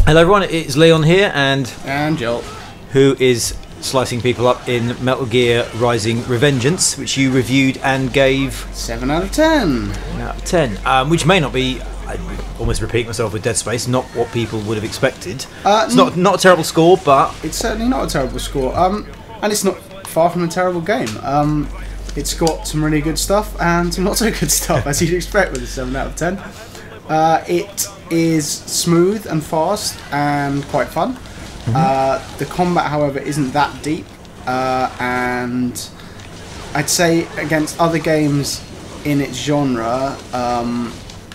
Hello everyone, it's Leon here and Joel, who is slicing people up in Metal Gear Rising Revengeance, which you reviewed and gave 7 out of 10. 7 out of 10, which may not be, I almost repeat myself with Dead Space, not what people would have expected. It's not a terrible score, but it's certainly not a terrible score, and it's not far from a terrible game. It's got some really good stuff and some not so good stuff, as you'd expect with a 7 out of 10. It is smooth and fast and quite fun. The combat, however, isn't that deep, and I'd say against other games in its genre,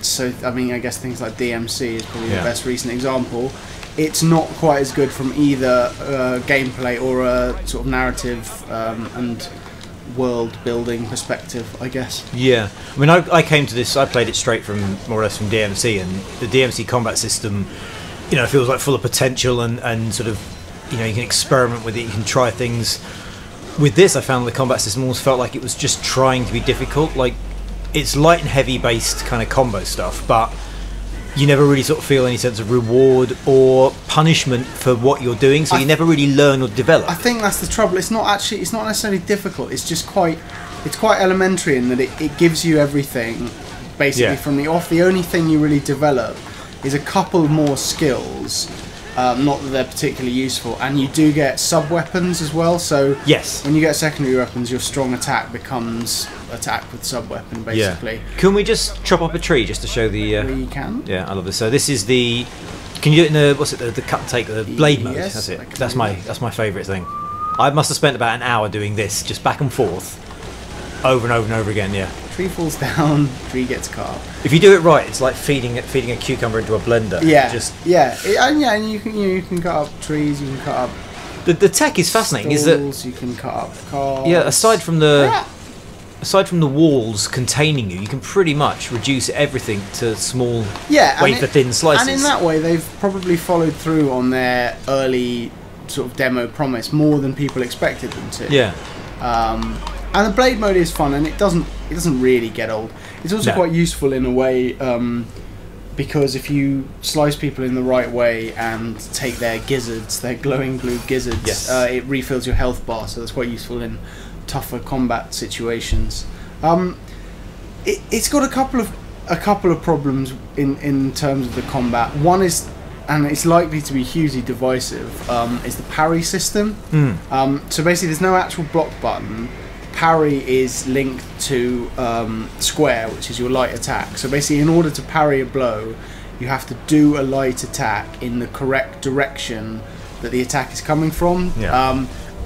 so I mean, I guess things like DMC is probably the best recent example. It's not quite as good from either gameplay or a sort of narrative and world building perspective, I guess. Yeah, I mean, I came to this, I played it straight from more or less from DMC, and the DMC combat system, you know, feels like full of potential and sort of, you know, you can experiment with it, you can try things. With this, I found the combat system almost felt like it was just trying to be difficult. Like, it's light and heavy based kind of combo stuff, but you never really sort of feel any sense of reward or punishment for what you're doing, so you never really learn or develop. I think that's the trouble. It's not necessarily difficult. It's just quite elementary in that it gives you everything basically from the off. The only thing you really develop is a couple more skills, not that they're particularly useful, and you do get sub weapons as well. So when you get secondary weapons, your strong attack becomes attack with sub weapon, basically. Can we just chop up a tree just to show the? We can. Yeah, I love this. So this is the. Can you do it in the what's it? The cut and take, the blade mode. Yes, that's it. That's my favourite thing. I must have spent about an hour doing this, just back and forth, over and over and over again. Yeah. Tree falls down, tree gets cut up. If you do it right, it's like feeding a cucumber into a blender. Yeah. And you can cut up trees. You can cut up. The tech is fascinating. Stalls, is that you can cut up cars. Yeah. Aside from the walls containing you, you can pretty much reduce everything to small, wafer thin slices. And in that way, they've probably followed through on their early sort of demo promise more than people expected them to. Yeah. And the blade mode is fun, and it doesn't really get old. It's also quite useful in a way, because if you slice people in the right way and take their gizzards, their glowing blue gizzards, it refills your health bar, so that's quite useful in tougher combat situations. It's got a couple of problems in terms of the combat. One is, and it's likely to be hugely divisive, is the parry system. So basically, there's no actual block button. Parry is linked to square, which is your light attack. So basically, in order to parry a blow, you have to do a light attack in the correct direction that the attack is coming from.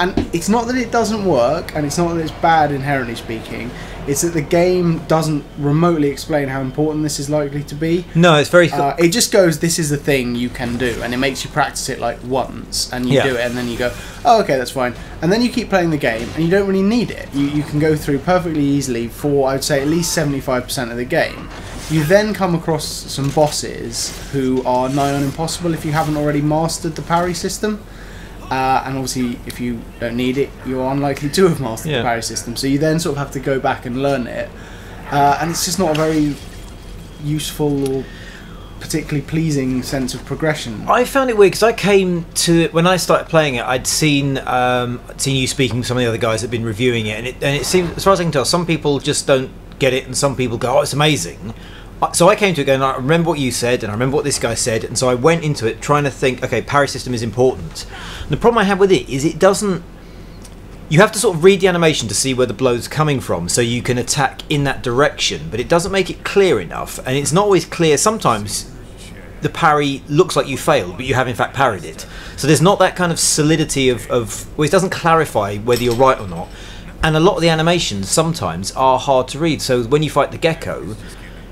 And it's not that it doesn't work, and it's not that it's bad inherently speaking. It's that the game doesn't remotely explain how important this is likely to be. No, it's very. It just goes, "This is the thing you can do," and it makes you practice it like once, and you do it, and then you go, "Oh, okay, that's fine." And then you keep playing the game, and you don't really need it. You can go through perfectly easily for, I'd say, at least 75% of the game. You then come across some bosses who are nigh on impossible if you haven't already mastered the parry system. And obviously, if you don't need it, you're unlikely to have mastered the parry system. So you then sort of have to go back and learn it. And it's just not a very useful or particularly pleasing sense of progression. I found it weird because I came to it when I started playing it. I'd seen you speaking to some of the other guys that had been reviewing it, and it seemed, as far as I can tell, some people just don't get it, and some people go, "Oh, it's amazing." So I came to it going, I remember what you said, and I remember what this guy said, and so I went into it trying to think, okay, parry system is important. And the problem I have with it is it doesn't. You have to sort of read the animation to see where the blow's coming from, so you can attack in that direction, but it doesn't make it clear enough, and it's not always clear. Sometimes the parry looks like you failed, but you have in fact parried it. So there's not that kind of solidity of well, it doesn't clarify whether you're right or not. And a lot of the animations sometimes are hard to read. So when you fight the gecko,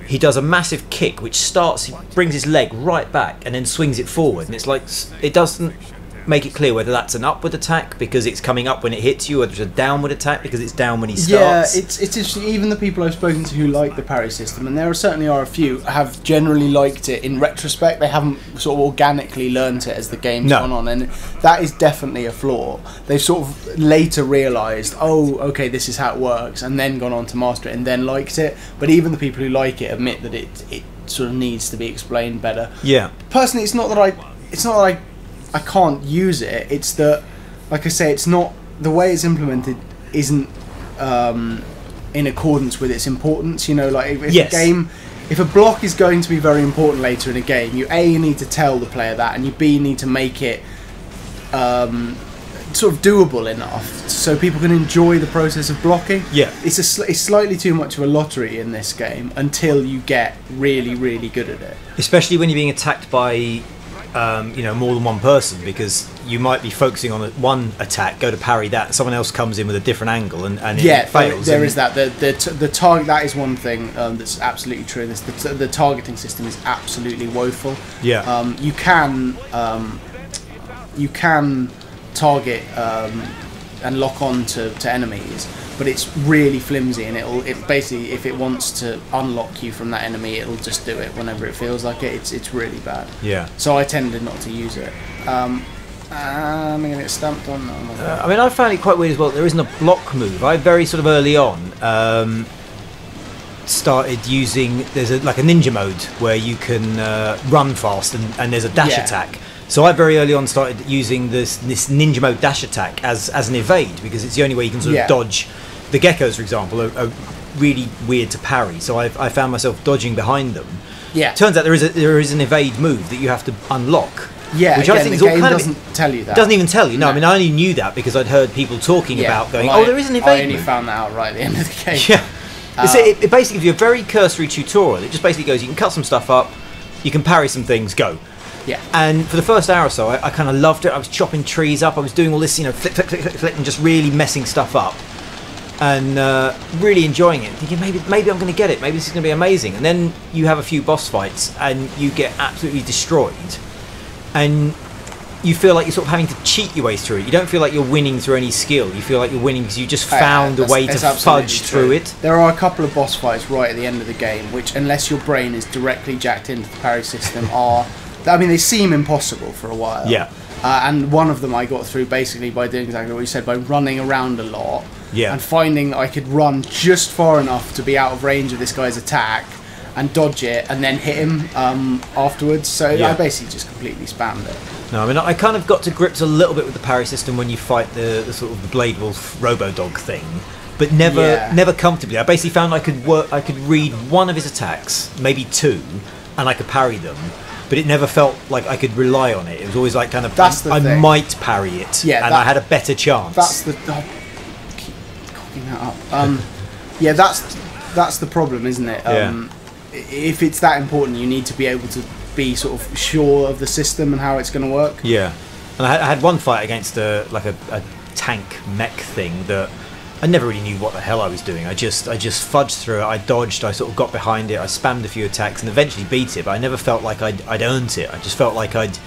he does a massive kick which he brings his leg right back and then swings it forward, and it's like, it doesn't make it clear whether that's an upward attack because it's coming up when it hits you, or it's a downward attack because it's down when he starts. Yeah, it's interesting. Even the people I've spoken to who like the parry system, and there certainly are a few, have generally liked it in retrospect. They haven't sort of organically learnt it as the game's gone on, and that is definitely a flaw. They've sort of later realised, oh, okay, this is how it works, and then gone on to master it and then liked it. But even the people who like it admit that it sort of needs to be explained better. Yeah. Personally, it's not that it's not like I can't use it. It's that, like I say, it's not the way it's implemented isn't in accordance with its importance. You know, like if a game, if a block is going to be very important later in a game, you A, need to tell the player that, and you B, need to make it sort of doable enough so people can enjoy the process of blocking. Yeah, it's slightly too much of a lottery in this game until you get really, really good at it. Especially when you're being attacked by you know, more than one person, because you might be focusing on one attack, go to parry that, and someone else comes in with a different angle, and it fails. There is that. The target, that is one thing that's absolutely true in this. The targeting system is absolutely woeful. Yeah. You can target and lock on to enemies, but it's really flimsy, and it basically, if it wants to unlock you from that enemy, it'll just do it whenever it feels like it. It's really bad. Yeah. So I tended not to use it. I'm gonna get stamped on. I mean, I found it quite weird as well. There isn't a block move. I very sort of early on started using. There's like a ninja mode where you can run fast, and there's a dash attack. So I very early on started using this ninja mode dash attack as an evade, because it's the only way you can sort of dodge. The geckos, for example, are really weird to parry, so I found myself dodging behind them. Yeah. Turns out there is an evade move that you have to unlock. Yeah, which again, I think the is all game kind doesn't tell you that. Doesn't even tell you. No, I mean, I only knew that because I'd heard people talking about going, well, there is an evade I only move. found that out right at the end of the game. Yeah. It basically gives you a very cursory tutorial. It just basically goes, you can cut some stuff up, you can parry some things, go. Yeah. And for the first hour or so, I kind of loved it. I was chopping trees up. I was doing all this, you know, flip, flip, flip, flip, flip, and just really messing stuff up, and really enjoying it. Thinking maybe I'm going to get it. Maybe this is going to be amazing. And then you have a few boss fights, and you get absolutely destroyed, and you feel like you're sort of having to cheat your way through it. You don't feel like you're winning through any skill. You feel like you're winning because you just found a way to fudge through it. There are a couple of boss fights right at the end of the game, which, unless your brain is directly jacked into the parry system, they seem impossible for a while. Yeah. And one of them I got through basically by doing exactly what you said, by running around a lot. Yeah. And finding that I could run just far enough to be out of range of this guy's attack and dodge it and then hit him afterwards. So I basically just completely spammed it. No, I mean, I kind of got to grips a little bit with the parry system when you fight the sort of the Blade Wolf Robo-Dog thing, but never comfortably. I basically found I could read one of his attacks, maybe two, and I could parry them. But it never felt like I could rely on it. It was always like kind of I might parry it, and I had a better chance. That's the keep cocking that up. That's the problem, isn't it? If it's that important, you need to be able to be sort of sure of the system and how it's going to work. Yeah, and I had one fight against a tank mech thing that I never really knew what the hell I was doing. I just fudged through it. I dodged. I sort of got behind it. I spammed a few attacks and eventually beat it. But I never felt like I'd earned it. I just felt like I'd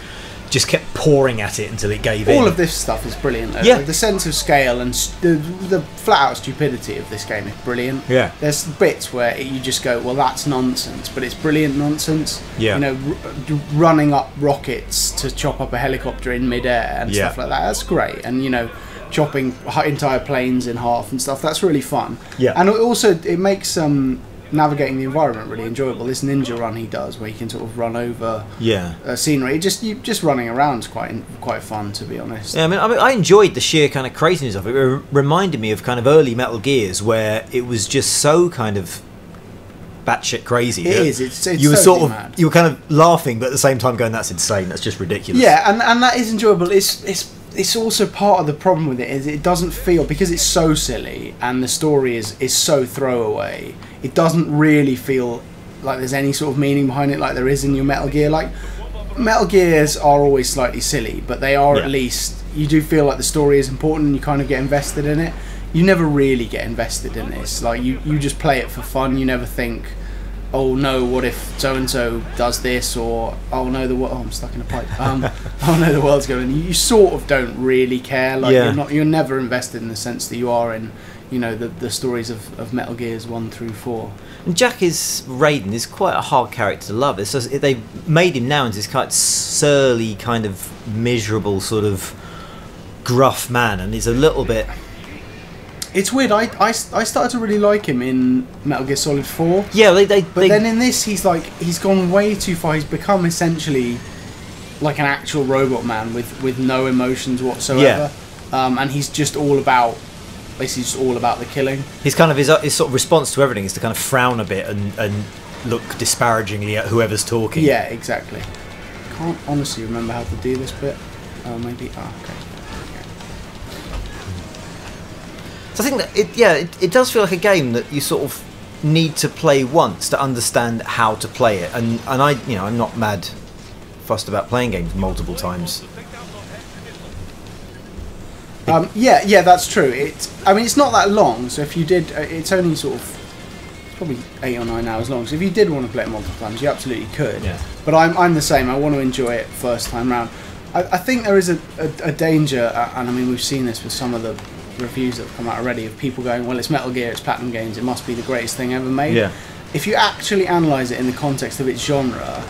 just kept pouring at it until it gave in. All of this stuff is brilliant, though. Yeah. Like the sense of scale and the flat-out stupidity of this game is brilliant. Yeah. There's bits where you just go, well, that's nonsense, but it's brilliant nonsense. Yeah. You know, running up rockets to chop up a helicopter in midair and stuff like that. That's great. And, you know, chopping entire planes in half and stuff. That's really fun. Yeah. And also, it makes navigating the environment really enjoyable. This ninja run he does, where you can sort of run over scenery. Just running around is quite fun, to be honest. Yeah, I mean, I enjoyed the sheer kind of craziness of it. It reminded me of kind of early Metal Gears, where it was just so kind of batshit crazy. It is. It's you were totally sort of mad. You were kind of laughing, but at the same time going, "That's insane. That's just ridiculous." Yeah, and that is enjoyable. It's also part of the problem with it is it doesn't feel, because it's so silly and the story is so throwaway, it doesn't really feel like there's any sort of meaning behind it like there is in your Metal Gear. Like, Metal Gears are always slightly silly, but they are at least, you do feel like the story is important and you kind of get invested in it. You never really get invested in this. Like, you just play it for fun. You never think, oh no, what if so and so does this, or oh no, I'm stuck in a pipe. Oh no, the world's going. You sort of don't really care. Like you're never invested in the sense that you are in, you know, the stories of Metal Gears 1 through 4. And Raiden is quite a hard character to love. It's just, they made him now into this kind of surly, kind of miserable, sort of gruff man, and he's a little bit. It's weird. I started to really like him in Metal Gear Solid 4. Yeah, but then in this, he's gone way too far. He's become essentially like an actual robot man with no emotions whatsoever. And he's just all about, basically just all about the killing. His kind of his sort of response to everything is to kind of frown a bit and look disparagingly at whoever's talking. Yeah, exactly. Can't honestly remember how to do this bit. Maybe. Okay. So I think that it does feel like a game that you sort of need to play once to understand how to play it. And I, I'm not mad fussed about playing games multiple times. Yeah, that's true. It's not that long. So if you did, it's only sort of probably 8 or 9 hours long. So if you did want to play it multiple times, you absolutely could. Yeah. But I'm the same. I want to enjoy it first time round. I think there is a danger, and I mean we've seen this with some of the reviews that have come out already, of people going, well, it's Metal Gear, it's Platinum Games, it must be the greatest thing ever made. Yeah. If you actually analyse it in the context of its genre,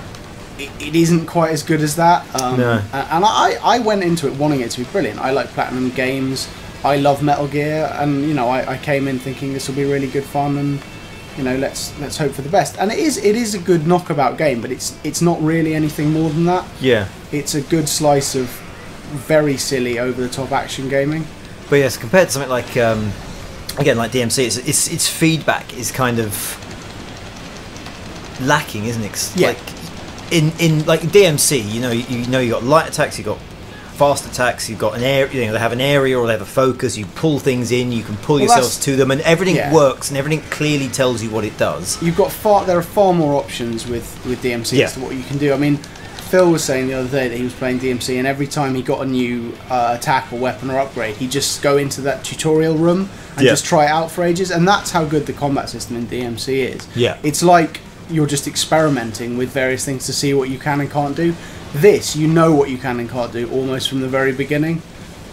it isn't quite as good as that. No. And I went into it wanting it to be brilliant. I like Platinum Games, I love Metal Gear, and I came in thinking this will be really good fun, and let's hope for the best. And it is a good knockabout game, but it's not really anything more than that. Yeah. It's a good slice of very silly, over the top action gaming. But yes, compared to something like again, like DMC, its feedback is kind of lacking, isn't it? Yeah. Like in like DMC, you got light attacks, you got fast attacks, you've got an area, they have an area or they have a focus, you pull things in, you can pull yourselves to them, and everything works and everything clearly tells you what it does. There are far more options with DMC as to what you can do. I mean, Phil was saying the other day that he was playing DMC, and every time he got a new attack or weapon or upgrade, he'd just go into that tutorial room and just try it out for ages, and that's how good the combat system in DMC is. Yeah. It's like you're just experimenting with various things to see what you can and can't do. This, you know what you can and can't do almost from the very beginning,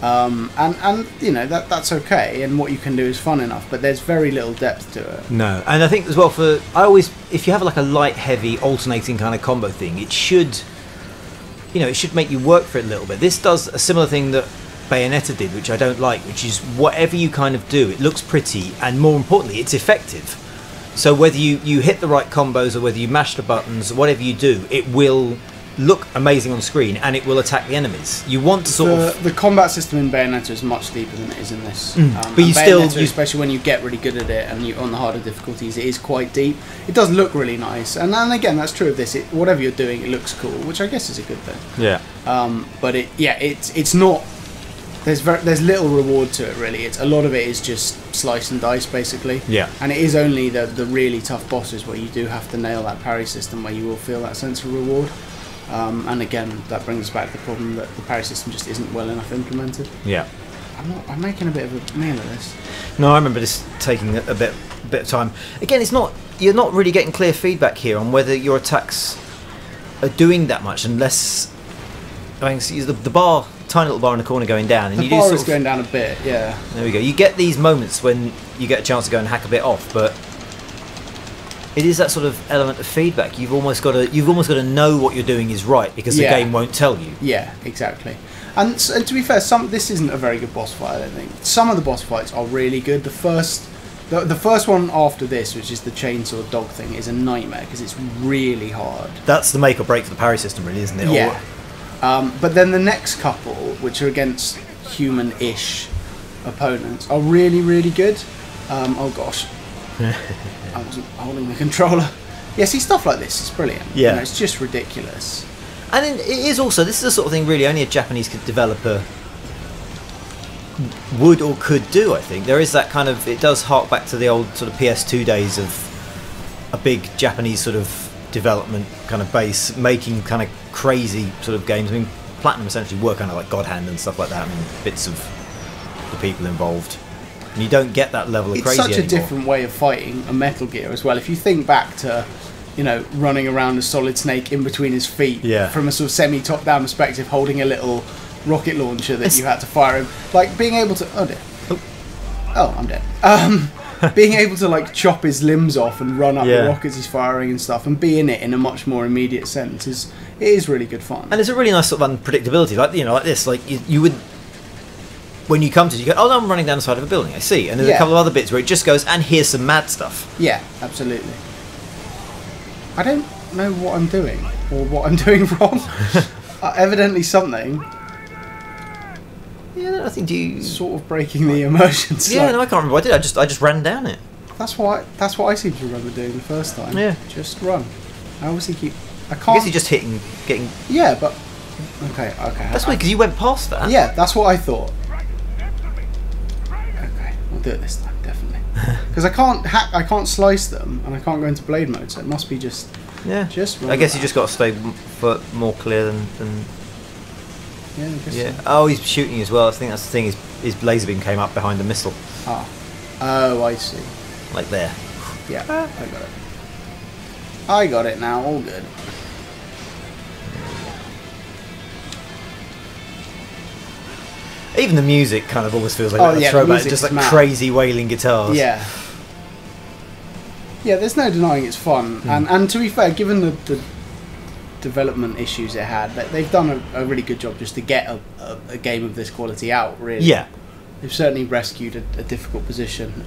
and that's okay, and what you can do is fun enough, but there's very little depth to it. No, and I think as well if you have like a light, heavy, alternating kind of combo thing, it should make you work for it a little bit. This does a similar thing that Bayonetta did, which I don't like, which is whatever you kind of do, it looks pretty, and more importantly, it's effective. So whether you hit the right combos or whether you mash the buttons, whatever you do, it will look amazing on screen, and it will attack the enemies. You want to the combat system in Bayonetta is much deeper than it is in this. But you still, especially when you get really good at it and you on the harder difficulties, it is quite deep. It does look really nice, and again, that's true of this. Whatever you're doing, it looks cool, which I guess is a good thing. Yeah. But it's not. There's little reward to it really. A lot of it is just slice and dice basically. Yeah. And it is only the really tough bosses where you do have to nail that parry system, where you will feel that sense of reward. And again, that brings us back to the problem that the parry system just isn't well enough implemented. Yeah. I'm making a bit of a meal of this. No, I remember this taking a bit of time. Again, you're not really getting clear feedback here on whether your attacks are doing that much, unless see the bar, tiny little bar in the corner going down, and the bar is going down a bit. Yeah. There we go. You get these moments when you get a chance to go and hack a bit off, but it is that sort of element of feedback. You've almost got to know what you're doing is right, because the game won't tell you. Yeah, exactly. And to be fair, this isn't a very good boss fight, I don't think. Some of the boss fights are really good. The first one after this, which is the chainsaw dog thing, is a nightmare because it's really hard. That's the make or break for the parry system, really, isn't it? Yeah. But then the next couple, which are against human-ish opponents, are really, really good. Oh gosh. I wasn't holding the controller. Yeah, see, stuff like this is brilliant. Yeah. It's just ridiculous. And it is also, this is the sort of thing really only a Japanese developer would or could do, I think. There is that kind of, it does hark back to the old sort of PS2 days of a big Japanese sort of development kind of base, making kind of crazy sort of games. I mean, Platinum essentially were kind of like God Hand and stuff like that. I mean, bits of the people involved. And you don't get that level of crazy anymore. It's such a different way of fighting a Metal Gear as well. If you think back to, running around a Solid Snake in between his feet from a sort of semi-top-down perspective, holding a little rocket launcher that you had to fire him. Like, being able to... Oh, I'm dead. Being able to, like, chop his limbs off and run up the rockets he's firing and stuff, and be in it in a much more immediate sense, it is really good fun. And there's a really nice sort of unpredictability. Like, like this. Like, you would... When you come to it, you go, oh, no, I'm running down the side of a building, I see. And there's a couple of other bits where it just goes, and here's some mad stuff. Yeah, absolutely. I don't know what I'm doing, or what I'm doing wrong. Evidently something. Yeah, I think you sort of breaking the immersion. Yeah, no, I can't remember what I did. I just ran down it. That's what I seem to remember doing the first time. Yeah. Just run. I obviously keep. I can't. I guess you're just getting. Yeah, but okay. That's weird because you went past that. Yeah, that's what I thought. Okay, we'll do it this time definitely. Because I can't slice them, and I can't go into blade mode, so it must be just. Yeah. Just. I guess you just got to stay more clear than. Yeah. I guess Yeah. so. Oh, he's shooting as well. I think that's the thing. His laser beam came up behind the missile. Ah. Oh, I see. Like there. Yeah, I got it. I got it now. All good. Even the music kind of almost feels like a throwback, just like crazy wailing guitars. Yeah. Yeah, there's no denying it's fun, and to be fair, given the development issues it had, they've done a really good job just to get a game of this quality out. Really. Yeah. They've certainly rescued a difficult position.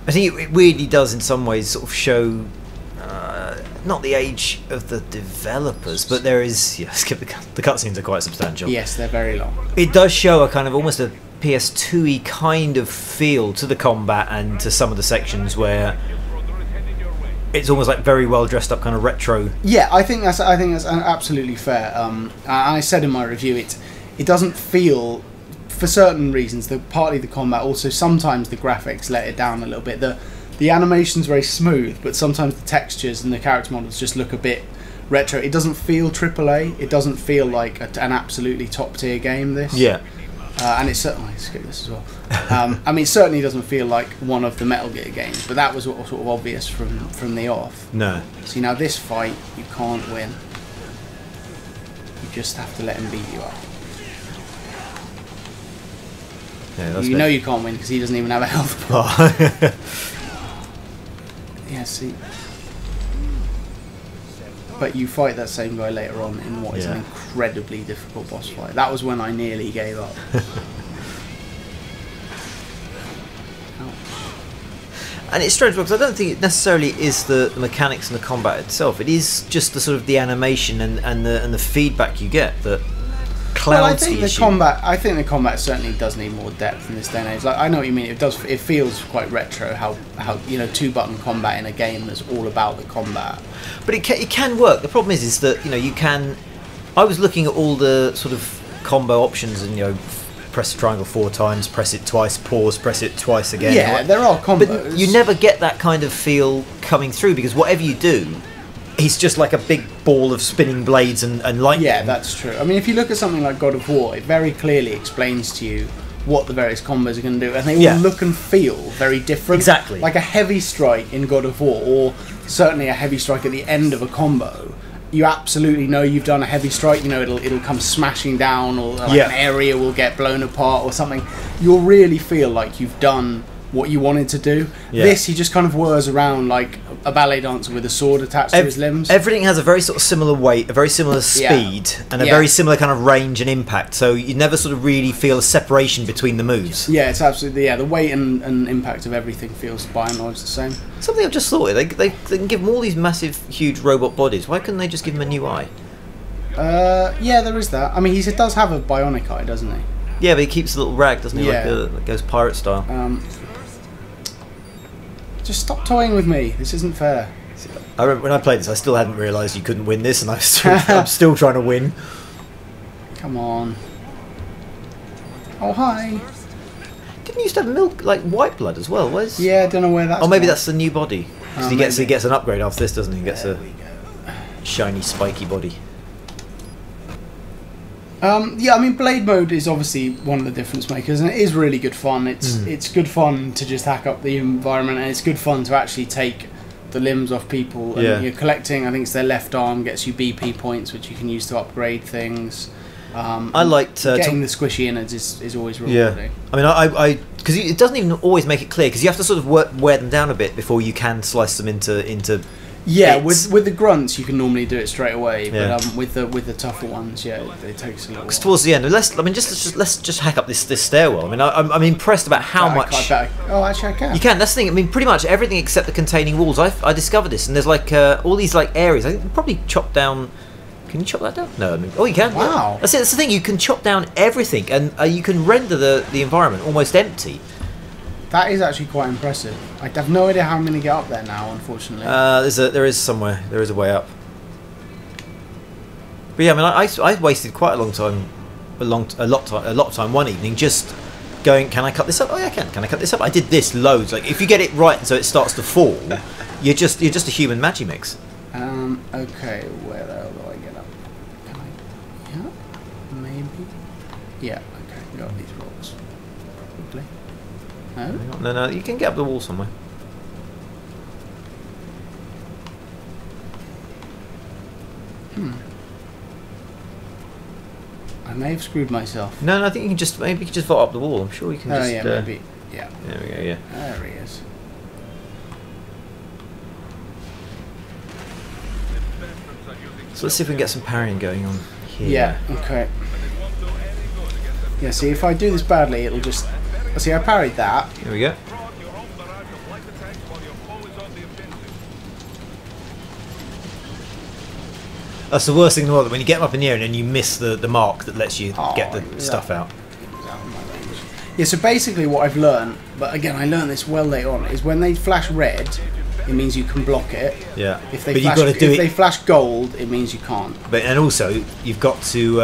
I think it weirdly does in some ways sort of show not the age of the developers, but there is the cutscenes are quite substantial. Yes, they're very long. It does show a kind of almost a PS2-y kind of feel to the combat and to some of the sections where it's almost like very well dressed up kind of retro. Yeah, I think that's absolutely fair. I said in my review it doesn't feel, for certain reasons, partly the combat, also sometimes the graphics let it down a little bit. The animation's very smooth, but sometimes the textures and the character models just look a bit retro. It doesn't feel AAA. It doesn't feel like an absolutely top tier game. This. Yeah. And it's certainly, let's skip this as well. I mean, it certainly doesn't feel like one of the Metal Gear games, but that was sort of obvious from the off. No. See, now this fight, you can't win. You just have to let him beat you up. Yeah, you know you can't win because he doesn't even have a health bar. Oh. Yeah, see. But you fight that same guy later on in what is an incredibly difficult boss fight. That was when I nearly gave up. And it's strange because I don't think it necessarily is the mechanics and the combat itself. It is just the sort of the animation and the feedback you get that clouds the issue. I think the combat certainly does need more depth in this day and age. Like, I know what you mean. It does. It feels quite retro. How 2-button combat in a game that's all about the combat. But it can work. The problem is that you can. I was looking at all the sort of combo options and press triangle 4 times, press it twice, pause, press it twice again. Yeah, there are combos. But you never get that kind of feel coming through because whatever you do, he's just like a big ball of spinning blades and lightning. Yeah, that's true. I mean, if you look at something like God of War, it very clearly explains to you what the various combos are going to do, and they all look and feel very different. Exactly. Like a heavy strike in God of War, or certainly a heavy strike at the end of a combo. You absolutely know you've done a heavy strike. It'll come smashing down, or like an area will get blown apart, or something. You'll really feel like you've done what you wanted to do. Yeah. This, he just kind of whirs around like a ballet dancer with a sword attached to his limbs. Everything has a very sort of similar weight, a very similar speed, and a very similar kind of range and impact. So you never sort of really feel a separation between the moves. Yeah, it's absolutely the weight and impact of everything feels by and large the same. Something I've just thought, they can give them all these massive, huge robot bodies. Why couldn't they just give them a new eye? Yeah, there is that. I mean, he does have a bionic eye, doesn't he? Yeah, but he keeps a little rag, doesn't he? Yeah. Like goes pirate style. Just stop toying with me. This isn't fair. I remember when I played this, I still hadn't realised you couldn't win this, and I'm still trying to win. Come on. Oh, hi. Didn't you used to have milk, like white blood as well? Yeah, I don't know where that's. Oh, maybe that's the new body. Because he gets an upgrade after this, doesn't he? He gets a shiny, spiky body. Yeah, I mean, Blade Mode is obviously one of the difference makers, and it is really good fun. It's good fun to just hack up the environment, and it's good fun to actually take the limbs off people. And you're collecting, I think it's their left arm gets you BP points, which you can use to upgrade things. I liked getting the squishy innards is always rewarding. Yeah. I mean, because it doesn't even always make it clear, because you have to sort of wear them down a bit before you can slice them into yeah, with the grunts you can normally do it straight away, but with the tougher ones, it takes a little. Because towards the end, let's just hack up this stairwell. I mean, I'm impressed about how much. Oh, actually, I can. You can. That's the thing. I mean, pretty much everything except the containing walls. I discovered this, and there's like all these like areas. I think probably chopped down. Can you chop that down? No. I mean, oh, you can. Wow. That's it. That's the thing. You can chop down everything, and you can render the environment almost empty. That is actually quite impressive. I have no idea how I'm going to get up there now, unfortunately. There is somewhere. There is a way up. But yeah, I mean, I wasted quite a lot of time one evening just going. Can I cut this up? Oh yeah, I can. Can I cut this up? I did this loads. Like if you get it right, so it starts to fall, you're just a human Magimix. Okay, where the hell do I get up? Can I? Yeah, maybe. Yeah. Okay, got these rocks. Probably. No. No. You can get up the wall somewhere. I may have screwed myself. No, I think you can just vault up the wall. I'm sure you can just... yeah, maybe. Yeah. There we go, yeah. There he is. So let's see if we can get some parrying going on here. Yeah, okay. Yeah, see, if I do this badly, it'll just... See, I parried that. Here we go. That's the worst thing in the world, when you get them up in the air and then you miss the mark that lets you get the stuff out. Yeah, so basically what I've learned, but again I learned this well later on, is when they flash red, it means you can block it. Yeah. If they flash gold, it means you can't. But and also you've got to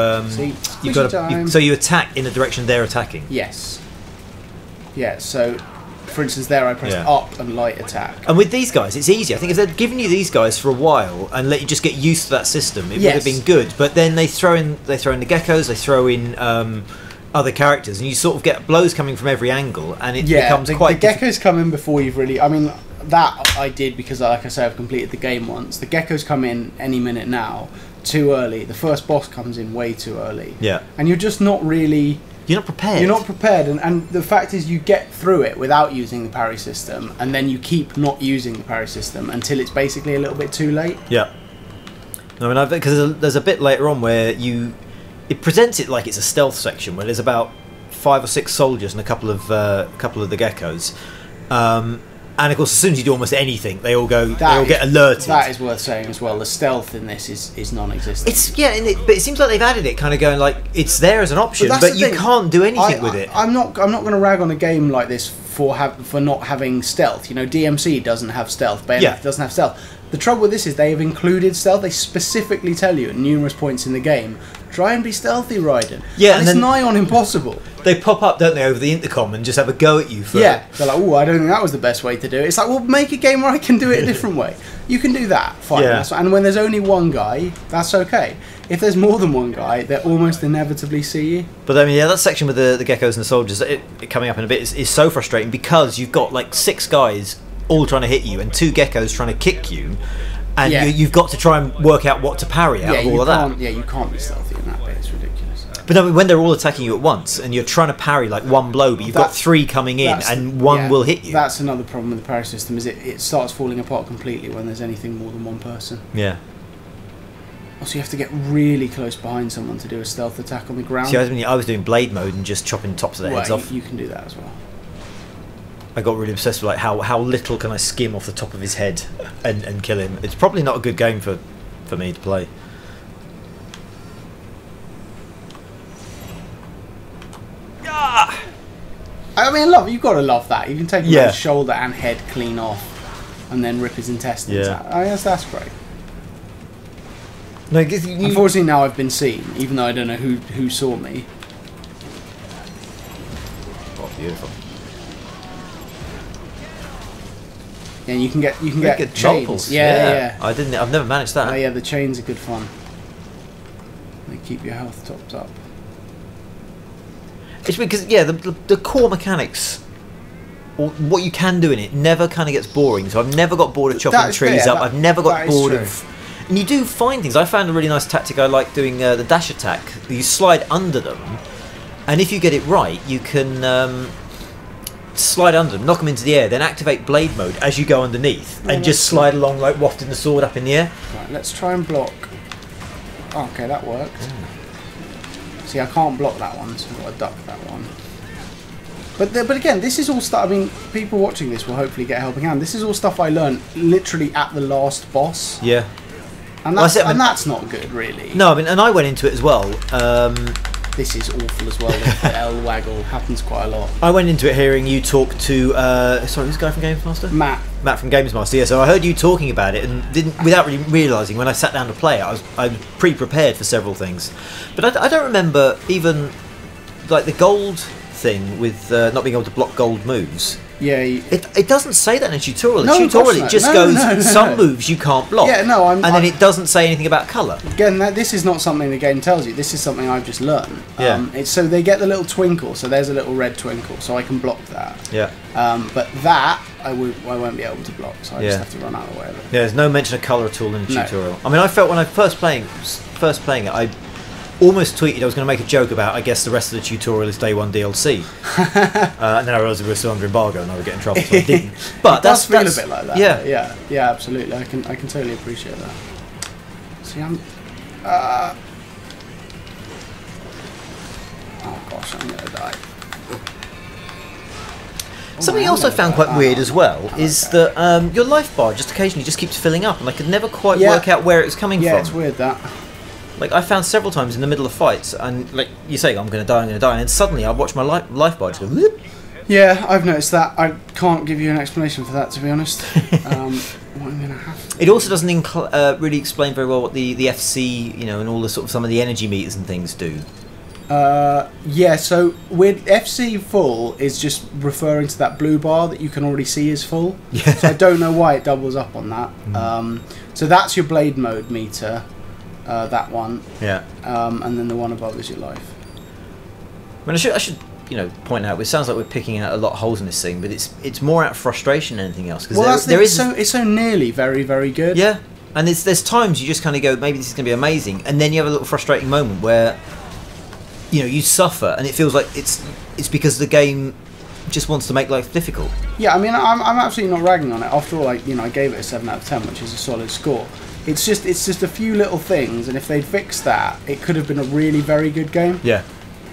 so you attack in the direction they're attacking. Yes. Yeah. So, for instance, there I pressed up and light attack. And with these guys, it's easy. I think if they'd given you these guys for a while and let you just get used to that system, it would have been good. But then they throw in the geckos, they throw in other characters, and you sort of get blows coming from every angle, and it becomes quite. The geckos come in before you've really. I mean, that I did because, like I say, I've completed the game once. The geckos come in any minute now, too early. The first boss comes in way too early. Yeah. And you're just not really. You're not prepared. You're not prepared, and the fact is, you get through it without using the parry system, and then you keep not using the parry system until it's basically a little bit too late. Yeah. I mean, because there's a bit later on where it presents it like it's a stealth section where there's about 5 or 6 soldiers and a couple of the geckos, and of course, as soon as you do almost anything, they all get alerted. That is worth saying as well. The stealth in this is non-existent. But it seems like they've added it, kind of going like it's there as an option, but you can't do anything with it. I'm not going to rag on a game like this for not having stealth. You know, DMC doesn't have stealth. Bayonetta doesn't have stealth. The trouble with this is they have included stealth. They specifically tell you at numerous points in the game, try and be stealthy, Raiden. Yeah, and it's nigh on impossible. They pop up, don't they, over the intercom and just have a go at you. They're like, oh, I don't think that was the best way to do it. It's like, well, make a game where I can do it a different way. You can do that, fine. Yeah. And when there's only one guy, that's okay. If there's more than one guy, they almost inevitably see you. But I mean, yeah, that section with the geckos and the soldiers, it coming up in a bit, is so frustrating because you've got like 6 guys all trying to hit you and 2 geckos trying to kick you. And you've got to try and work out what to parry out of all of that. Yeah, you can't be stealthy in that bit. It's ridiculous. But no, when they're all attacking you at once and you're trying to parry like one blow, but you've got 3 coming in and one will hit you. That's another problem with the parry system, is it starts falling apart completely when there's anything more than one person. Yeah. Also, you have to get really close behind someone to do a stealth attack on the ground. See, I was doing blade mode and just chopping tops of their heads off. You can do that as well. I got really obsessed with like how little can I skim off the top of his head and kill him. It's probably not a good game for me to play. Ah! I mean, you've got to love that. You can take his shoulder and head clean off, and then rip his intestines out. I guess that's great. No, unfortunately, now I've been seen, even though I don't know who saw me. Oh, beautiful. And you can get chains. Yeah. I've never managed that. Oh yeah, the chains are good fun. They keep your health topped up. It's because the core mechanics, or what you can do in it, never kind of gets boring. So I've never got bored of chopping trees up. I've never got bored of. And you do find things. I found a really nice tactic I like doing, the dash attack. You slide under them, and if you get it right, you can. Slide under them, knock them into the air, then activate blade mode as you go underneath, and just slide along like wafting the sword up in the air. Right, let's try and block. Oh, okay, that worked. See, I can't block that one, so I've got to duck that one. But again, this is all stuff. I mean, people watching this will hopefully get a helping hand. This is all stuff I learned literally at the last boss. Yeah. And that's not good, really. No, I mean, and I went into it as well. This is awful as well. The L waggle happens quite a lot. I went into it hearing you talk to sorry, who's the guy from Games Master? Matt from Games Master. Yeah, so I heard you talking about it, and without really realising, when I sat down to play it, I was pre-prepared for several things, but I don't remember even like the gold thing with not being able to block gold moves. Yeah, it doesn't say that in a tutorial. No, The tutorial it just goes some no. moves you can't block. Yeah, no, then it doesn't say anything about colour. Again, this is not something the game tells you. This is something I've just learned. Yeah. It's so they get the little twinkle. So there's a little red twinkle, so I can block that. Yeah. But that I won't be able to block, so I just have to run out of the way of it. Yeah, there's no mention of colour at all in the tutorial. I mean, I felt when I first playing it, I almost tweeted I was going to make a joke about, I guess the rest of the tutorial is day one DLC, and then I realised we were still under embargo and I would get in trouble, so I didn't. But that's feel a bit like that. Yeah, yeah, absolutely. I can totally appreciate that. See, I'm. Oh gosh, I'm gonna die. Something else I found quite weird as well is that your life bar just occasionally just keeps filling up, and I could never quite work out where it was coming from. Yeah, it's weird that. Like, I found several times in the middle of fights, and like you say, I'm going to die, and then suddenly I watch my life bar just go whoop. Yeah, I've noticed that. I can't give you an explanation for that, to be honest. What I'm going to have to It also doesn't really explain very well what the FC, and all the sort of some of the energy meters and things do. Yeah, so with FC full is just referring to that blue bar that you can already see is full. Yeah. So I don't know why it doubles up on that. So that's your blade mode meter. That one, yeah, and then the one above is your life. I mean, I should point out. It sounds like we're picking out a lot of holes in this thing, but it's more out of frustration than anything else. Well, it's so nearly very, very good. Yeah, and there's times you just kind of go, maybe this is going to be amazing, and then you have a little frustrating moment where you suffer, and it feels like it's because the game just wants to make life difficult. Yeah, I mean, I'm absolutely not ragging on it. After all, I gave it a 7 out of 10, which is a solid score. It's just a few little things, and if they'd fixed that, it could have been a really very good game. Yeah.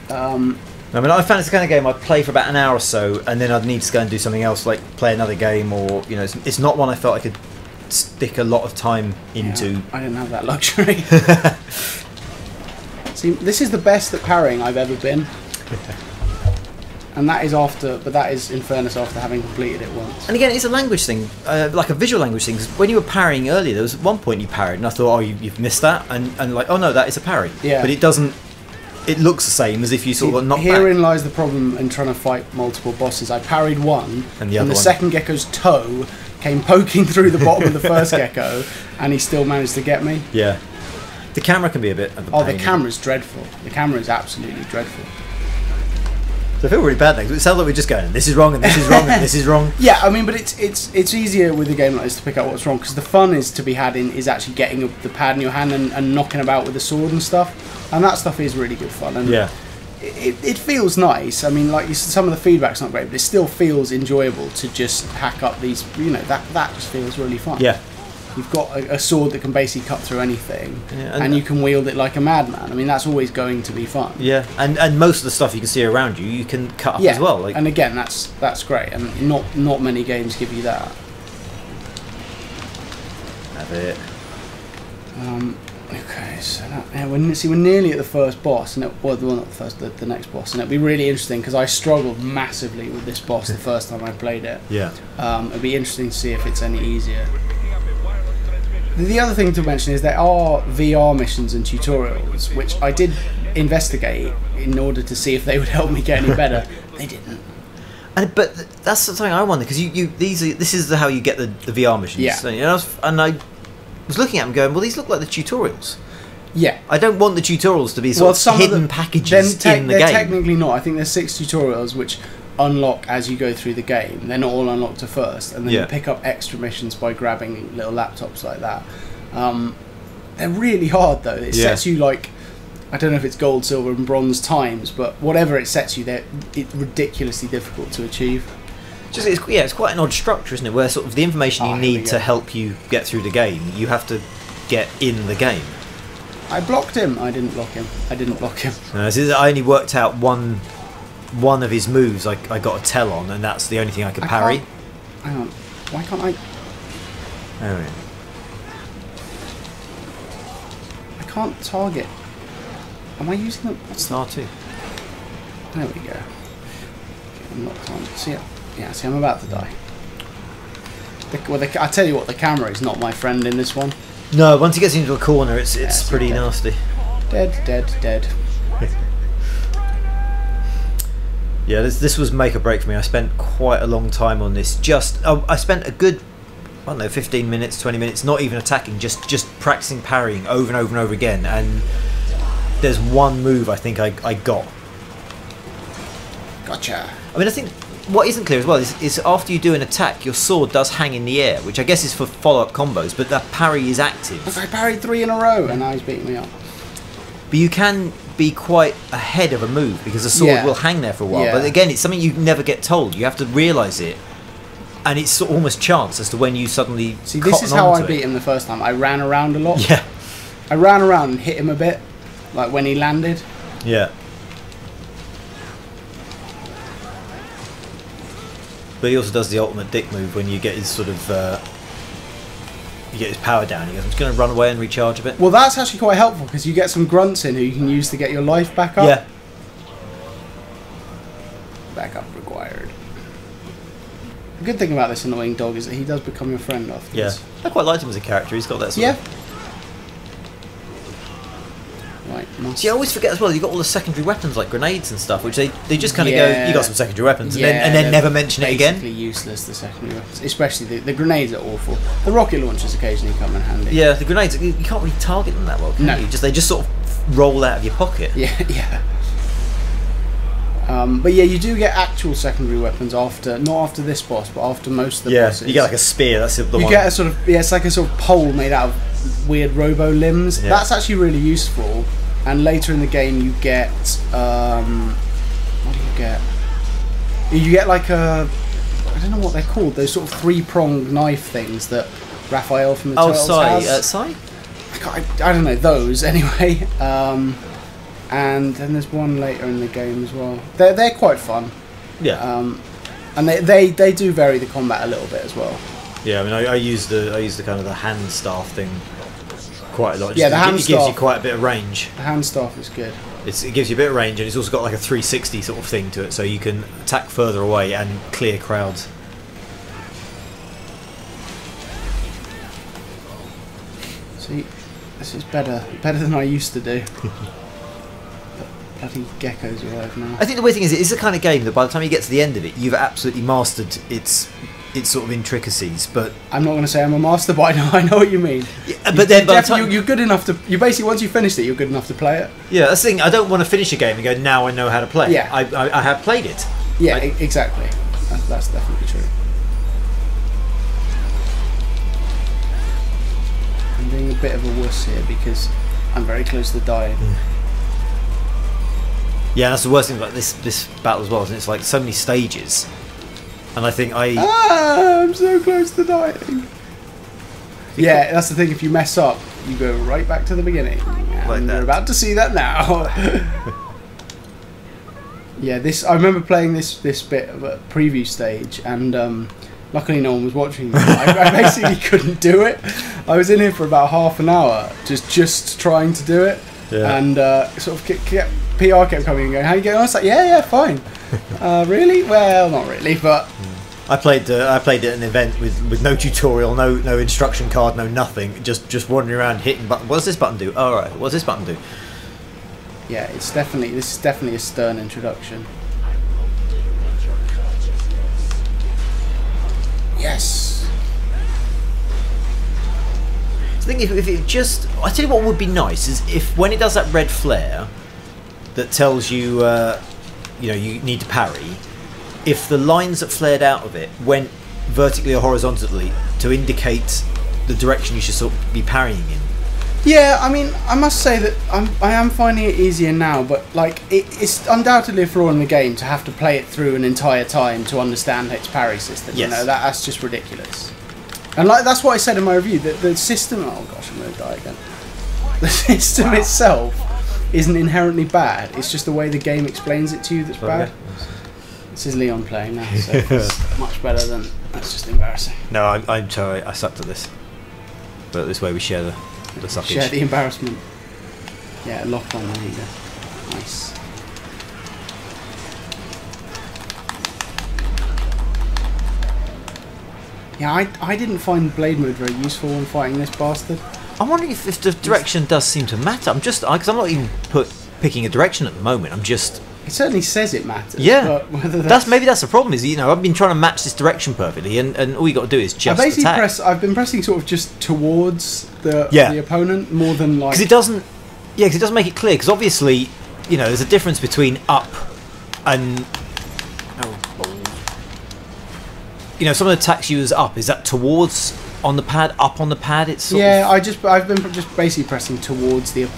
I mean, I found it's the kind of game I'd play for about an hour or so, and then I'd need to go and do something else, like play another game, or it's not one I felt I could stick a lot of time into. Yeah, I didn't have that luxury. See, this is the best at parrying I've ever been. And that is in fairness after having completed it once. And again, it's a language thing, like a visual language thing. 'Cause when you were parrying earlier, there was at one point you parried, and I thought, oh, you've missed that, and like, oh no, that is a parry. Yeah. But it doesn't. It looks the same as if you sort of knocked back. Herein lies the problem in trying to fight multiple bosses. I parried one, and the second gecko's toe came poking through the bottom of the first gecko, and he still managed to get me. Yeah. The camera can be a bit of a pain. Oh, the camera's dreadful. The camera is absolutely dreadful. So I feel really bad now, because it sounds like we're just going, this is wrong, and this is wrong, and this is wrong. Yeah, I mean, but it's easier with a game like this to pick out what's wrong, because the fun is to be had is actually getting the pad in your hand and knocking about with the sword and stuff, and that stuff is really good fun. And yeah. It feels nice. I mean, like some of the feedback's not great, but it still feels enjoyable to just hack up these. That just feels really fun. Yeah. You've got a sword that can basically cut through anything, and you can wield it like a madman. I mean, that's always going to be fun. Yeah, and most of the stuff you can see around you can cut up as well. Like, and again, that's great, and not many games give you that. Have it. Okay, so we're nearly at the first boss, and the next boss, and it'll be really interesting because I struggled massively with this boss the first time I played it. Yeah. It'll be interesting to see if it's any easier. The other thing to mention is there are VR missions and tutorials, which I did investigate in order to see if they would help me get any better. They didn't. But that's something I wonder, because this is how you get the VR missions. Yeah. So, I was looking at them going, well, these look like the tutorials. Yeah. I don't want the tutorials to be sort of hidden packages in the game. They're technically not. I think there's 6 tutorials which unlock as you go through the game. They're not all unlocked at first, and then you pick up extra missions by grabbing little laptops like that. They're really hard though. It sets you like, I don't know if it's gold, silver and bronze times, but whatever it sets you, it's ridiculously difficult to achieve. It's quite an odd structure, isn't it, where sort of the information you need to help you get through the game, you have to get in the game. I blocked him. I didn't block him. No, I only worked out one of his moves I got a tell on, and that's the only thing I could parry. Hang on. Why can't I? Oh, yeah. can't target. Am I using the... What's R2. There we go. I'm not trying to see it. Yeah, see, I'm about to die. I tell you what, the camera is not my friend in this one. No, once he gets into a corner, it's pretty dead. nasty. Dead. Yeah, this was make or break for me. I spent quite a long time on this. I spent a good, I don't know, 15 minutes, 20 minutes, not even attacking, just practicing parrying over and over and over again. And there's one move I think I got. Gotcha. I mean, I think what isn't clear as well is after you do an attack, your sword does hang in the air, which I guess is for follow-up combos, but that parry is active. Look, I parried 3 in a row, and now he's beating me up. But you can be quite ahead of a move because the sword will hang there for a while. Yeah. But again, it's something you never get told. You have to realise it, and it's almost chance as to when you suddenly. See, this is how I beat him the first time. I ran around a lot. Yeah. I ran around and hit him a bit, like when he landed. Yeah. But he also does the ultimate dick move when you get his sort of. You get his power down. He goes, I'm just going to run away and recharge a bit. Well, that's actually quite helpful because you get some grunts in who you can use to get your life back up. Yeah. Backup required. The good thing about this annoying dog is that he does become your friend afterwards. Yeah. I quite liked him as a character. He's got that sort of... Right. See, I always forget as well, you've got all the secondary weapons like grenades and stuff, which they just kind of go, you got some secondary weapons, and then never mention it again. Basically useless, the secondary weapons. Especially the grenades are awful. The rocket launchers occasionally come in handy. Yeah, the grenades, you can't really target them that well, can you? They just sort of roll out of your pocket. Yeah. But yeah, you do get actual secondary weapons after, not after this boss, but after most of the bosses. You get like a spear, that's the one. You get a sort of, it's like a sort of pole made out of weird robo limbs. Yeah. That's actually really useful. And later in the game you get, what do you get? You get like a, I don't know what they're called, those sort of 3-pronged knife things that Raphael from the Turtles has. Sai? I don't know, those anyway. And then there's one later in the game as well. They're quite fun. Yeah. And they do vary the combat a little bit as well. Yeah, I mean I use the kind of the hand staff thing quite a lot. Yeah, the hand staff gives you quite a bit of range. The hand staff is good. It gives you a bit of range, and it's also got like a 360 sort of thing to it, so you can attack further away and clear crowds. See, this is better than I used to do. Bloody geckos alive now. I think the weird thing is, it is the kind of game that by the time you get to the end of it, you've absolutely mastered its sort of intricacies. But I'm not going to say I'm a master, but I know what you mean. Yeah, but then by the time you're good enough to, you basically, once you finished it, you're good enough to play it. Yeah, that's the thing. I don't want to finish a game and go, now I know how to play. Yeah, I have played it. Yeah, exactly. That's definitely true. I'm being a bit of a wuss here because I'm very close to dying. Yeah, that's the worst thing about this battle as well, isn't it? It's like so many stages, and I think I'm so close to dying. Yeah, that's the thing. If you mess up, you go right back to the beginning, and we're about to see that now. Yeah, I remember playing this bit of a preview stage, and luckily no one was watching me. I basically couldn't do it. I was in here for about half an hour, just trying to do it, and sort of PR kept coming and going, how you going? I was like, yeah, fine. Really? Well, not really, but I played at an event with no tutorial, no instruction card, no nothing, just wandering around hitting buttons. What does this button do? Oh, right. What does this button do? Yeah, this is definitely a stern introduction. Yes. I think if it just, I tell you what would be nice is if when it does that red flare that tells you, you need to parry, if the lines that flared out of it went vertically or horizontally to indicate the direction you should sort of be parrying in. Yeah, I mean, I must say that I am finding it easier now, but like it's undoubtedly a flaw in the game to have to play it through an entire time to understand its parry system. Yes. You know, that's just ridiculous. And like that's what I said in my review, that the system. Oh gosh, I'm going to die again. The system itself isn't inherently bad. It's just the way the game explains it to you that's bad. This is Leon playing now, so it's much better than. That's just embarrassing. No, I'm sorry, I sucked at this. But this way we share the suckage. Share the embarrassment. Yeah, lock on, there you go. Nice. Yeah, I didn't find blade mode very useful when fighting this bastard. I'm wondering if the direction does seem to matter. I'm just because I'm not even picking a direction at the moment. I'm just. It certainly says it matters. Yeah, but whether that's maybe that's the problem. Is I've been trying to match this direction perfectly, and all you got to do is just attack. I've been pressing sort of just towards the opponent more than like. Because it doesn't. Yeah, because it doesn't make it clear. Because obviously, there's a difference between up and. Some of the attacks you use up. Is that towards on the pad, up on the pad? It's sort of... I've been just basically pressing towards the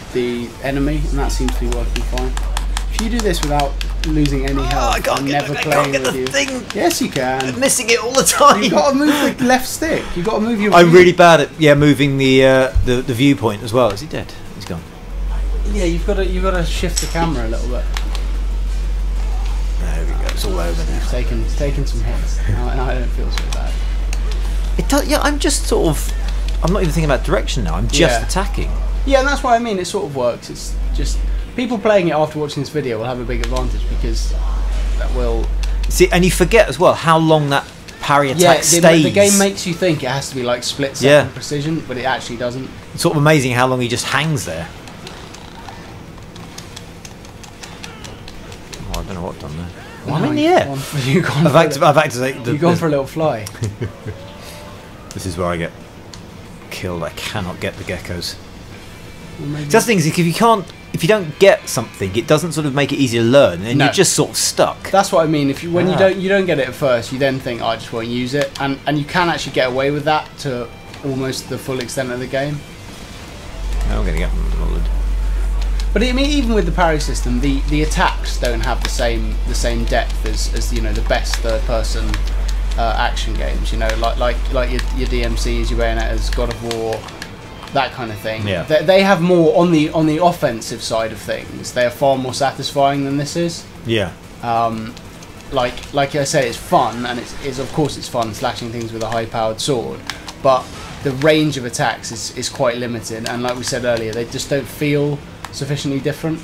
enemy, and that seems to be working fine. If you do this without losing any health and never playing with you, yes, you can. I'm missing it all the time. You've got to move the left stick. You've got to move your. I'm really bad at moving the viewpoint as well. Is he dead? He's gone. Yeah, you've got to shift the camera a little bit. There we go. It's all over now. Taken some hits. Now I don't feel so bad. It does. Yeah, I'm just sort of. I'm not even thinking about direction now. I'm just attacking. Yeah, and that's what I mean. It sort of works. It's just people playing it after watching this video will have a big advantage because that will. See, and you forget as well how long that parry attack stays. The game makes you think it has to be like split second precision, but it actually doesn't. It's sort of amazing how long he just hangs there. I don't know what I've done there. Well, I'm in the air. I've activated You've gone for a little fly. This is where I get killed. I cannot get the geckos. Well, that's the thing is, if you don't get something, it doesn't sort of make it easy to learn, and you're just sort of stuck. That's what I mean. When you don't get it at first, you then think, I just won't use it, and you can actually get away with that to almost the full extent of the game. I'm going to get mullered. But I mean, even with the parry system, the attacks don't have the same depth as the best third-person action games. Like your DMCs, your Bayonettas, God of War, that kind of thing. Yeah. They have more on the offensive side of things. They are far more satisfying than this is. Yeah. Like I say, it's fun, and it's of course it's fun slashing things with a high-powered sword, but the range of attacks is quite limited, and like we said earlier, they just don't feel sufficiently different.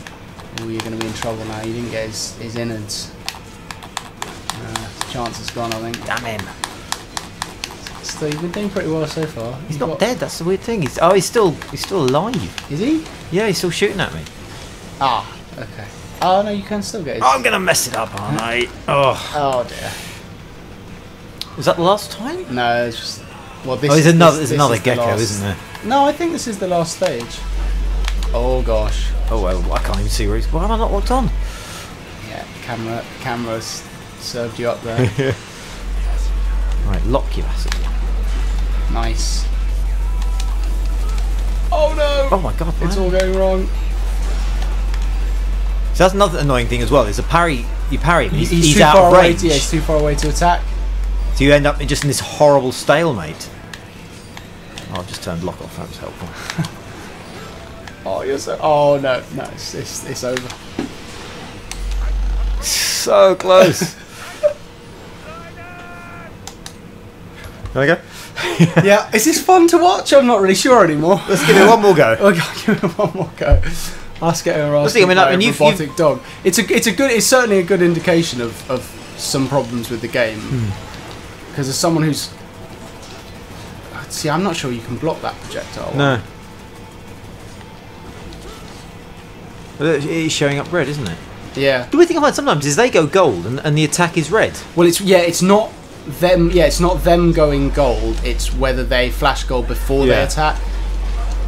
Oh, you're going to be in trouble now. You didn't get his innards. His chance is gone, I think. Damn him. So you've been doing pretty well so far. He's not dead. That's the weird thing. He's still alive. Is he? Yeah, he's still shooting at me. Ah, okay. Oh no, you can still get his. I'm gonna mess it up, aren't I? Oh dear. Is that the last time? No, it's just. Well, there's another gecko, isn't there? No, I think this is the last stage. Oh gosh. Oh well, I can't even see where he's. Why am I not locked on? Yeah, camera's served you up there. Right, lock you bastard. Nice. Oh no! Oh my god, it's all going wrong. So that's another annoying thing as well. Is a parry. You parry him. He's too out far of range. Away he's too far away to attack. So you end up just in this horrible stalemate. Oh, I've just turned lock off. That was helpful. Oh, you're so. Oh no, it's over. So close. There we go. Yeah, is this fun to watch? I'm not really sure anymore. Let's give it one more go. Okay, give it one more go. Ask it or ask robotic dog. It's certainly a good indication of some problems with the game. Because as someone who's I'm not sure you can block that projectile. No. It's showing up red, isn't it? Yeah. The weird thing I find sometimes is they go gold and the attack is red. Well, it's not them. Yeah, it's not them going gold. It's whether they flash gold before they attack.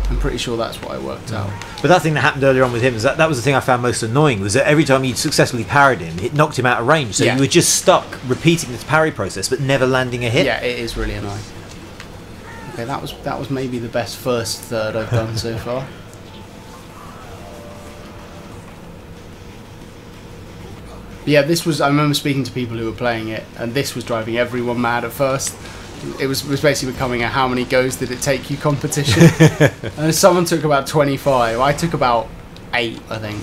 I'm pretty sure that's what I worked out. But that thing that happened earlier on with him is that was the thing I found most annoying, was that every time you successfully parried him, it knocked him out of range. So you were just stuck repeating this parry process but never landing a hit. Yeah, it is really annoying. Okay, that was maybe the best first third I've done so far. But yeah, I remember speaking to people who were playing it, and this was driving everyone mad at first. It was basically becoming a how many goes did it take you competition. And someone took about 25. I took about 8, I think.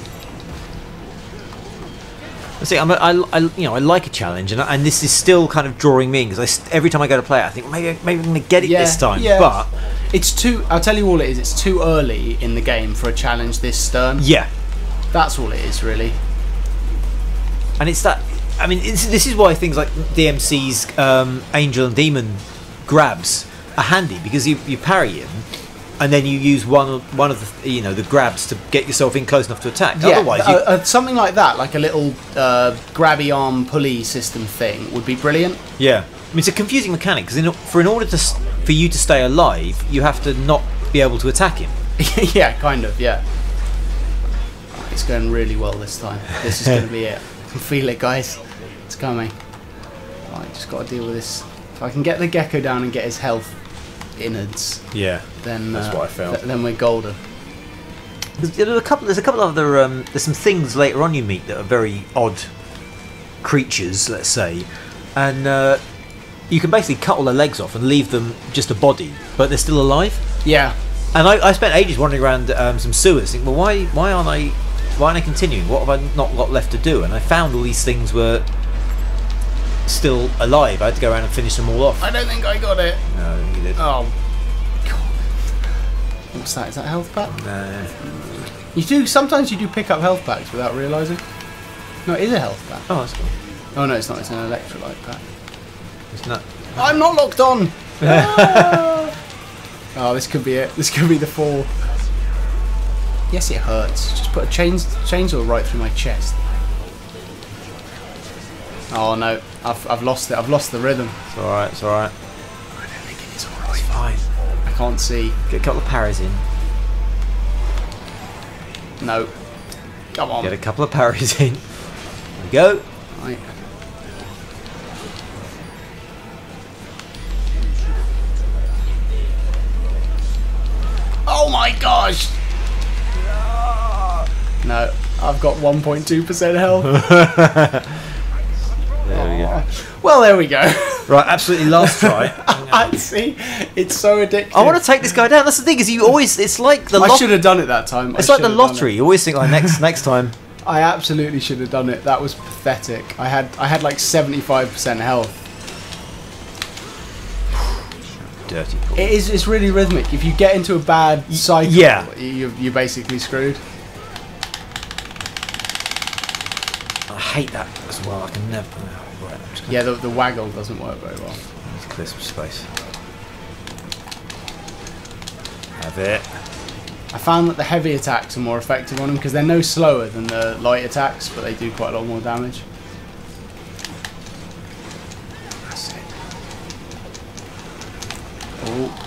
See, I like a challenge, and this is still kind of drawing me in, because every time I go to play it, I think maybe I'm going to get it this time. Yeah. But It's too. I'll tell you all it is. It's too early in the game for a challenge this stern. Yeah, that's all it is, really. And it's that. I mean, this is why things like DMC's Angel and Demon grabs are handy, because you parry him, and then you use one of the the grabs to get yourself in close enough to attack. Yeah, Otherwise, something like that, like a little grabby arm pulley system thing, would be brilliant. Yeah, I mean, it's a confusing mechanic because in order for you to stay alive, you have to not be able to attack him. Yeah, kind of. Yeah. It's going really well this time. This is going to be it. I can feel it, guys. It's coming. Right, just got to deal with this. If I can get the gecko down and get his health innards, then that's what I felt. Then we're golden. There's a couple of other. There's some things later on you meet that are very odd creatures, let's say, and you can basically cut all their legs off and leave them just a body, but they're still alive. Yeah. And I spent ages wandering around some sewers, thinking, well, why aren't I continuing? What have I not got left to do? And I found all these things were still alive. I had to go around and finish them all off. I don't think I got it. No, you did. Oh, God. What's that? Is that a health pack? No. You do. Sometimes you do pick up health packs without realising. No, it is a health pack. Oh, that's cool. Oh no, it's not. It's an electrolyte pack. It's not. I'm not locked on. Ah! Oh, this could be it. This could be the fall. Yes, it hurts. Just put a chainsaw right through my chest. Oh no, I've lost it. I've lost the rhythm. It's alright, it's alright. I don't think it is alright. It's fine. I can't see. Get a couple of parries in. No. Come on. Get a couple of parries in. There we go. Right. Oh my gosh! No, I've got 1.2% health. There we go. Well, there we go. Right, absolutely last try. See, it's so addictive. I want to take this guy down. That's the thing, is you always, it's like the I should have done it that time. It's like the lottery. You always think, like, next time. I absolutely should have done it. That was pathetic. I had like 75% health. Dirty pool. It's really rhythmic. If you get into a bad cycle, you're basically screwed. I hate that as well. I can never. Oh, right, Yeah, the waggle doesn't work very well. Let's clear some space. Have it. I found that the heavy attacks are more effective on them because they're no slower than the light attacks, but they do quite a lot more damage. That's it. Oh.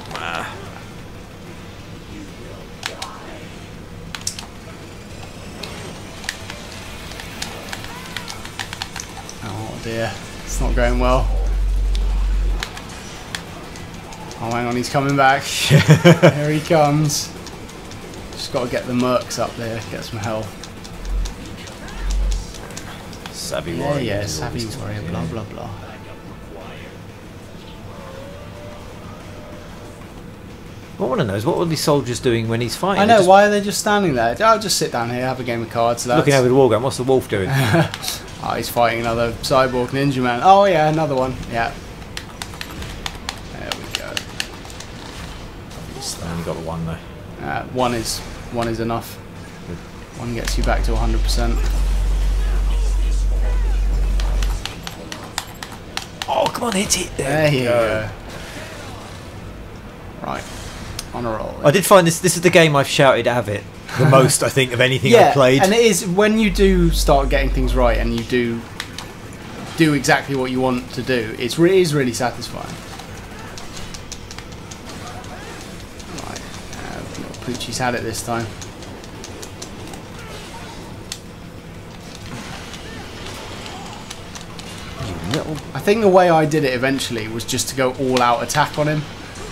Oh dear, it's not going well. Oh, hang on, he's coming back. Here he comes. Just got to get the mercs up there, get some health. Savvy warrior. Yeah, savvy warrior, blah blah blah. What I want to know is what are these soldiers doing when he's fighting? I know, why are they just standing there? I'll just sit down here, have a game of cards. Looking over the wall going, what's the wolf doing? Oh, he's fighting another cyborg ninja man. Oh yeah, another one. Yeah. There we go. I only got the one though. One is enough. One gets you back to 100%. Oh, come on, hit it. There you go. Right. On a roll. I did find this is the game I've shouted at it the most, I think, of anything I've played. And it is when you do start getting things right and you do exactly what you want to do, it is really satisfying. Right. Poochie's had it this time. I think the way I did it eventually was just to go all out attack on him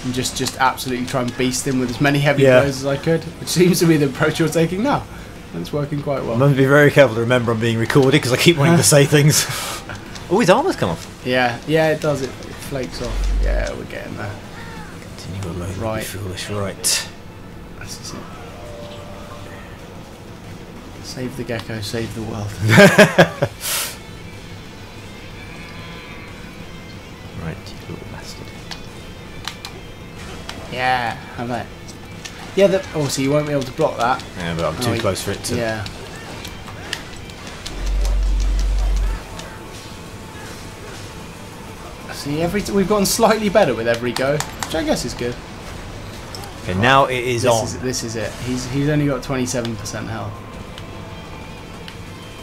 and just absolutely try and beast him with as many heavy blows as I could, which seems to be the approach you're taking now. And it's working quite well. I'm going to be very careful to remember I'm being recorded because I keep wanting to say things. Oh, his armor's come off. Yeah, it does. It flakes off. Yeah, we're getting there. Continue alone. Right. Foolish. Right. This is it. Save the gecko, save the world. Right, you little bastard. Yeah, have that. Yeah, oh, so you won't be able to block that. Yeah, but I'm too close for it to... Yeah. See, we've gotten slightly better with every go, which I guess is good. Okay, now it is on. This is it. He's only got 27% health.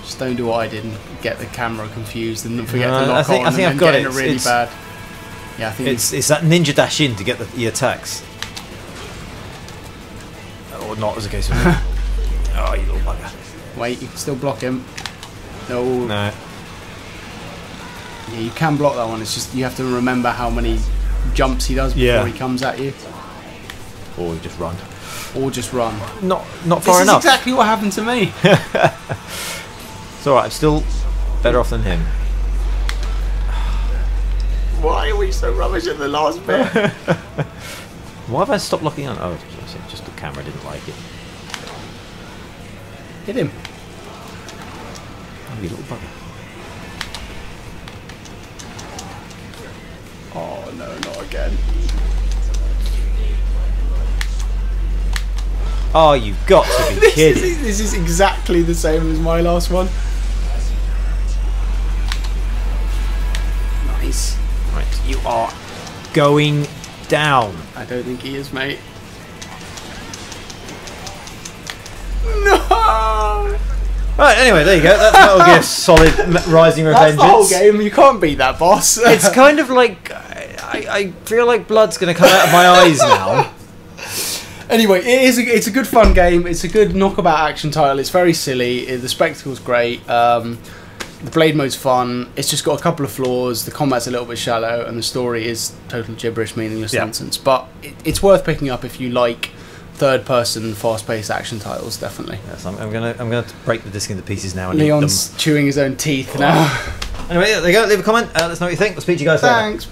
Just don't do what I did and get the camera confused and forget to lock on. I think I've got it. Really bad. Yeah, I think it's that ninja dash in to get the attacks. Or not, as a case of oh, you little bugger. Wait, you can still block him. No. No. Yeah, you can block that one. It's just you have to remember how many jumps he does before he comes at you. Or just run. Or just run. Not far enough. This is exactly what happened to me. It's alright, I'm still better off than him. Why are we so rubbish at the last bit? Why have I stopped locking on? Oh, just the camera didn't like it. Hit him. Oh, you little bugger. Oh no, not again. Oh, you've got to be kidding. This is exactly the same as my last one. Nice. Right, you are going down. I don't think he is, mate. No! Right, anyway, there you go. That'll give a solid Rising Revengeance. That's the whole game. You can't beat that boss. It's kind of like... I feel like blood's going to come out of my eyes now. Anyway, it's a good fun game. It's a good knockabout action title. It's very silly. The spectacle's great. The blade mode's fun. It's just got a couple of flaws. The combat's a little bit shallow, and the story is total gibberish, meaningless nonsense. But it's worth picking up if you like third-person, fast-paced action titles. Definitely. Yes, I'm gonna break the disc into pieces now. And Leon's chewing his own teeth now. Anyway, there you go. Leave a comment. Let us know what you think. We'll speak to you guys later. Thanks.